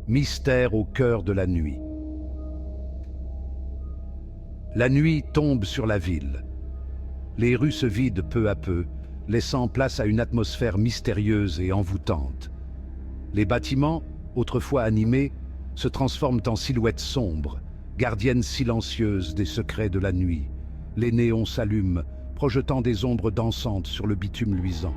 Mystère au cœur de la nuit. La nuit tombe sur la ville. Les rues se vident peu à peu, laissant place à une atmosphère mystérieuse et envoûtante. Les bâtiments, autrefois animés, se transforment en silhouettes sombres, gardiennes silencieuses des secrets de la nuit. Les néons s'allument, projetant des ombres dansantes sur le bitume luisant.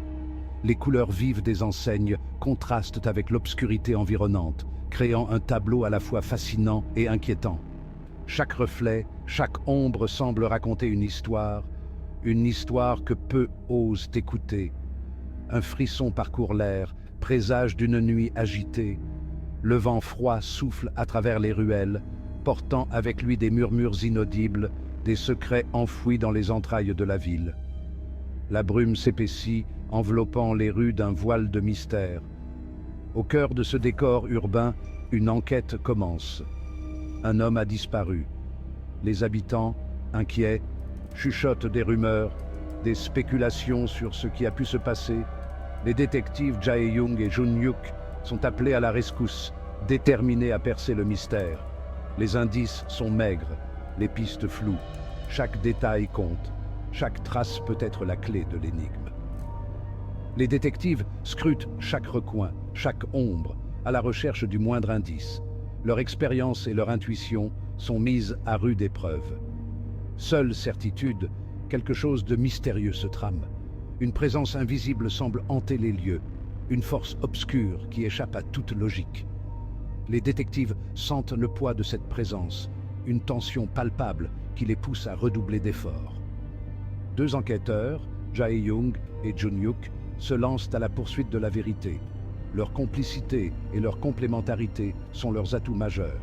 Les couleurs vives des enseignes contrastent avec l'obscurité environnante, créant un tableau à la fois fascinant et inquiétant. Chaque reflet, chaque ombre semble raconter une histoire que peu osent écouter. Un frisson parcourt l'air, présage d'une nuit agitée. Le vent froid souffle à travers les ruelles, portant avec lui des murmures inaudibles, des secrets enfouis dans les entrailles de la ville. La brume s'épaissit, enveloppant les rues d'un voile de mystère. Au cœur de ce décor urbain, une enquête commence. Un homme a disparu. Les habitants, inquiets, chuchotent des rumeurs, des spéculations sur ce qui a pu se passer. Les détectives Jae-young et Jun-hyuk sont appelés à la rescousse, déterminés à percer le mystère. Les indices sont maigres, les pistes floues. Chaque détail compte. Chaque trace peut être la clé de l'énigme. Les détectives scrutent chaque recoin, chaque ombre, à la recherche du moindre indice. Leur expérience et leur intuition sont mises à rude épreuve. Seule certitude, quelque chose de mystérieux se trame. Une présence invisible semble hanter les lieux, une force obscure qui échappe à toute logique. Les détectives sentent le poids de cette présence, une tension palpable qui les pousse à redoubler d'efforts. Deux enquêteurs, Jae-young et Jun-hyuk, se lancent à la poursuite de la vérité. Leur complicité et leur complémentarité sont leurs atouts majeurs.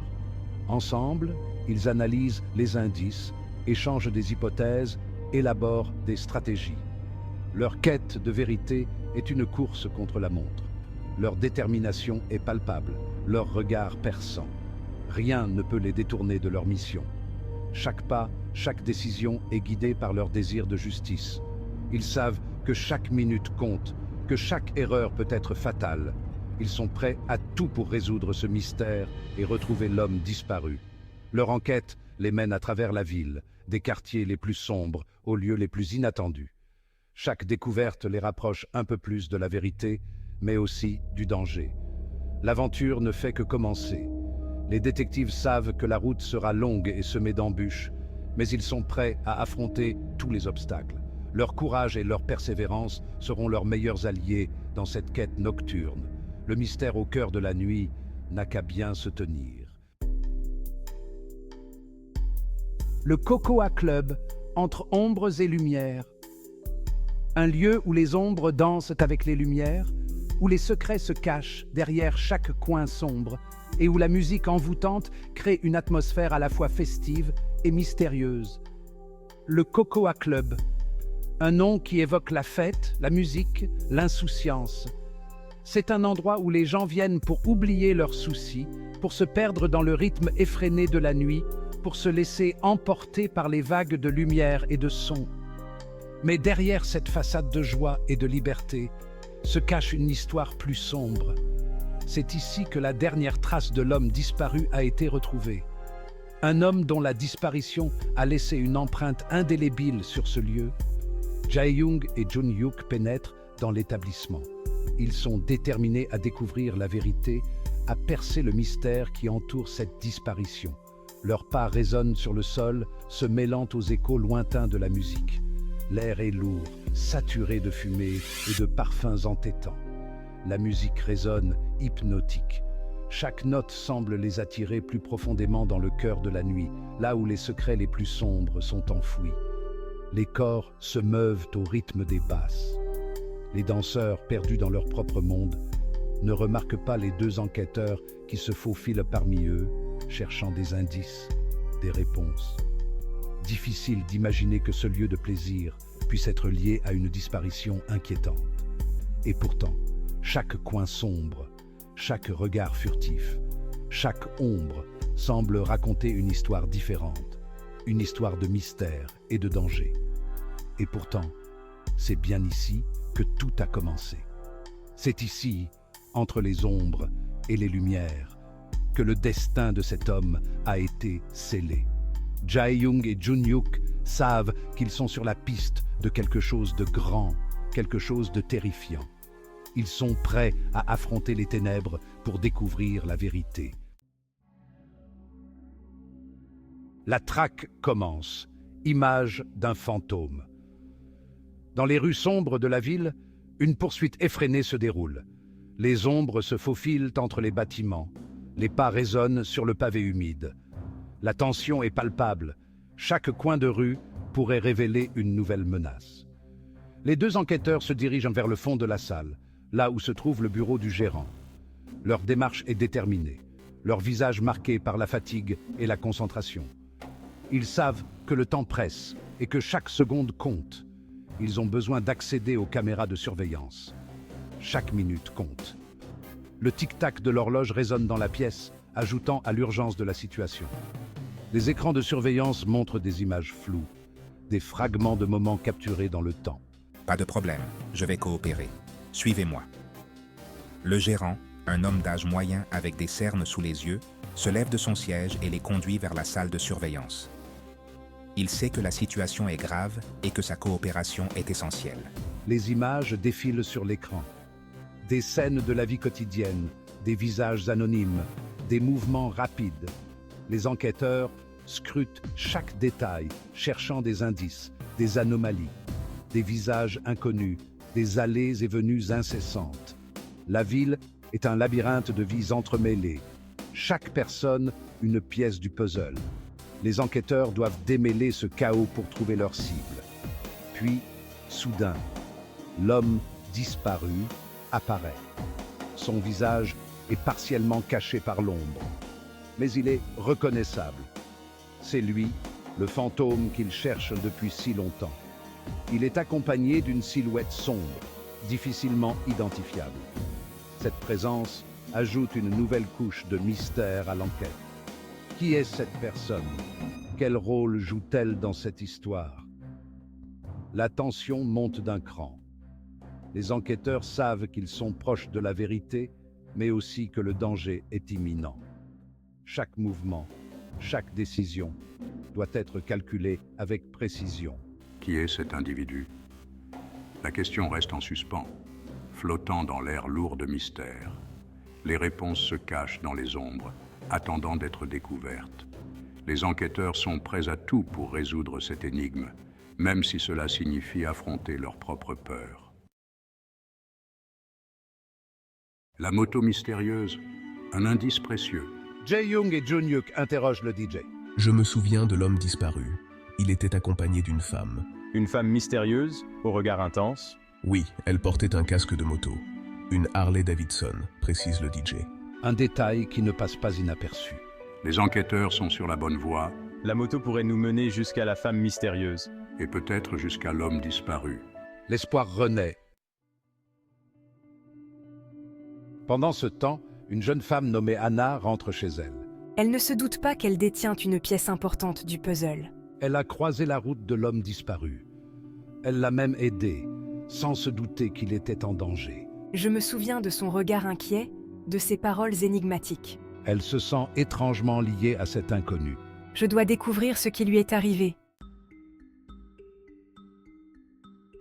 Ensemble, ils analysent les indices, échangent des hypothèses, élaborent des stratégies. Leur quête de vérité est une course contre la montre. Leur détermination est palpable, leur regard perçant. Rien ne peut les détourner de leur mission. Chaque pas, chaque décision est guidée par leur désir de justice. Ils savent que chaque minute compte, que chaque erreur peut être fatale. Ils sont prêts à tout pour résoudre ce mystère et retrouver l'homme disparu. Leur enquête les mène à travers la ville, des quartiers les plus sombres aux lieux les plus inattendus. Chaque découverte les rapproche un peu plus de la vérité, mais aussi du danger. L'aventure ne fait que commencer. Les détectives savent que la route sera longue et semée d'embûches, mais ils sont prêts à affronter tous les obstacles. Leur courage et leur persévérance seront leurs meilleurs alliés dans cette quête nocturne. Le mystère au cœur de la nuit n'a qu'à bien se tenir. Le Cocoa Club, entre ombres et lumières. Un lieu où les ombres dansent avec les lumières, où les secrets se cachent derrière chaque coin sombre et où la musique envoûtante crée une atmosphère à la fois festive et mystérieuse. Le Cocoa Club, un nom qui évoque la fête, la musique, l'insouciance. C'est un endroit où les gens viennent pour oublier leurs soucis, pour se perdre dans le rythme effréné de la nuit, pour se laisser emporter par les vagues de lumière et de son. Mais derrière cette façade de joie et de liberté se cache une histoire plus sombre. C'est ici que la dernière trace de l'homme disparu a été retrouvée. Un homme dont la disparition a laissé une empreinte indélébile sur ce lieu. Jae-young et Jun-hyuk pénètrent dans l'établissement. Ils sont déterminés à découvrir la vérité, à percer le mystère qui entoure cette disparition. Leurs pas résonnent sur le sol, se mêlant aux échos lointains de la musique. L'air est lourd, saturé de fumée et de parfums entêtants. La musique résonne, hypnotique. Chaque note semble les attirer plus profondément dans le cœur de la nuit, là où les secrets les plus sombres sont enfouis. Les corps se meuvent au rythme des basses. Les danseurs, perdus dans leur propre monde, ne remarquent pas les deux enquêteurs qui se faufilent parmi eux, cherchant des indices, des réponses. Difficile d'imaginer que ce lieu de plaisir puisse être lié à une disparition inquiétante. Et pourtant, chaque coin sombre, chaque regard furtif, chaque ombre semble raconter une histoire différente, une histoire de mystère et de danger. Et pourtant, c'est bien ici que tout a commencé. C'est ici, entre les ombres et les lumières, que le destin de cet homme a été scellé. Jae-young et Jun-hyuk savent qu'ils sont sur la piste de quelque chose de grand, quelque chose de terrifiant. Ils sont prêts à affronter les ténèbres pour découvrir la vérité. La traque commence, image d'un fantôme. Dans les rues sombres de la ville, une poursuite effrénée se déroule. Les ombres se faufilent entre les bâtiments. Les pas résonnent sur le pavé humide. La tension est palpable. Chaque coin de rue pourrait révéler une nouvelle menace. Les deux enquêteurs se dirigent vers le fond de la salle, là où se trouve le bureau du gérant. Leur démarche est déterminée, leur visage marqué par la fatigue et la concentration. Ils savent que le temps presse et que chaque seconde compte. Ils ont besoin d'accéder aux caméras de surveillance. Chaque minute compte. Le tic-tac de l'horloge résonne dans la pièce, ajoutant à l'urgence de la situation. Les écrans de surveillance montrent des images floues, des fragments de moments capturés dans le temps. Pas de problème, je vais coopérer. Suivez-moi. Le gérant, un homme d'âge moyen avec des cernes sous les yeux, se lève de son siège et les conduit vers la salle de surveillance. Il sait que la situation est grave et que sa coopération est essentielle. Les images défilent sur l'écran. Des scènes de la vie quotidienne, des visages anonymes, des mouvements rapides. Les enquêteurs scrutent chaque détail, cherchant des indices, des anomalies, des visages inconnus, des allées et venues incessantes. La ville est un labyrinthe de vies entremêlées. Chaque personne, une pièce du puzzle. Les enquêteurs doivent démêler ce chaos pour trouver leur cible. Puis, soudain, l'homme disparu apparaît. Son visage est partiellement caché par l'ombre, mais il est reconnaissable. C'est lui, le fantôme qu'il cherche depuis si longtemps. Il est accompagné d'une silhouette sombre, difficilement identifiable. Cette présence ajoute une nouvelle couche de mystère à l'enquête. Qui est cette personne? Quel rôle joue-t-elle dans cette histoire? La tension monte d'un cran. Les enquêteurs savent qu'ils sont proches de la vérité, mais aussi que le danger est imminent. Chaque mouvement, chaque décision doit être calculée avec précision. Qui est cet individu? La question reste en suspens, flottant dans l'air lourd de mystère. Les réponses se cachent dans les ombres, attendant d'être découvertes. Les enquêteurs sont prêts à tout pour résoudre cette énigme, même si cela signifie affronter leur propre peur. La moto mystérieuse, un indice précieux. Jae-young et Jun-hyuk interrogent le DJ. Je me souviens de l'homme disparu. Il était accompagné d'une femme. Une femme mystérieuse, au regard intense. Oui, elle portait un casque de moto. Une Harley Davidson, précise le DJ. Un détail qui ne passe pas inaperçu. Les enquêteurs sont sur la bonne voie, La moto pourrait nous mener jusqu'à la femme mystérieuse. et peut-être jusqu'à l'homme disparu. L'espoir renaît. Pendant ce temps, une jeune femme nommée Anna rentre chez elle. Elle ne se doute pas qu'elle détient une pièce importante du puzzle. Elle a croisé la route de l'homme disparu. Elle l'a même aidé, sans se douter qu'il était en danger. Je me souviens de son regard inquiet, de ses paroles énigmatiques. Elle se sent étrangement liée à cet inconnu. Je dois découvrir ce qui lui est arrivé.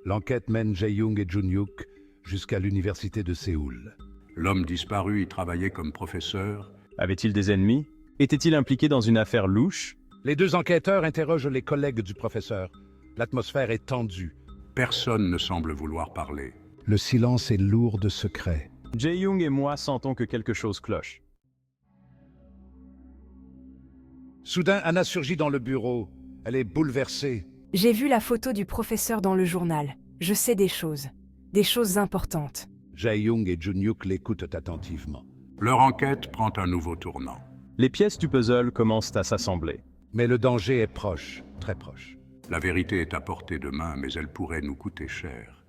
L'enquête mène Jae-young et Jun-hyuk jusqu'à l'université de Séoul. L'homme disparu y travaillait comme professeur. Avait-il des ennemis? Était-il impliqué dans une affaire louche? Les deux enquêteurs interrogent les collègues du professeur. L'atmosphère est tendue. Personne ne semble vouloir parler. Le silence est lourd de secrets. Jae-young et moi sentons que quelque chose cloche. Soudain, Anna surgit dans le bureau. Elle est bouleversée. J'ai vu la photo du professeur dans le journal. Je sais des choses importantes. Jae-young et Jun-hyuk l'écoutent attentivement. Leur enquête prend un nouveau tournant. Les pièces du puzzle commencent à s'assembler. Mais le danger est proche, très proche. La vérité est à portée de main, mais elle pourrait nous coûter cher.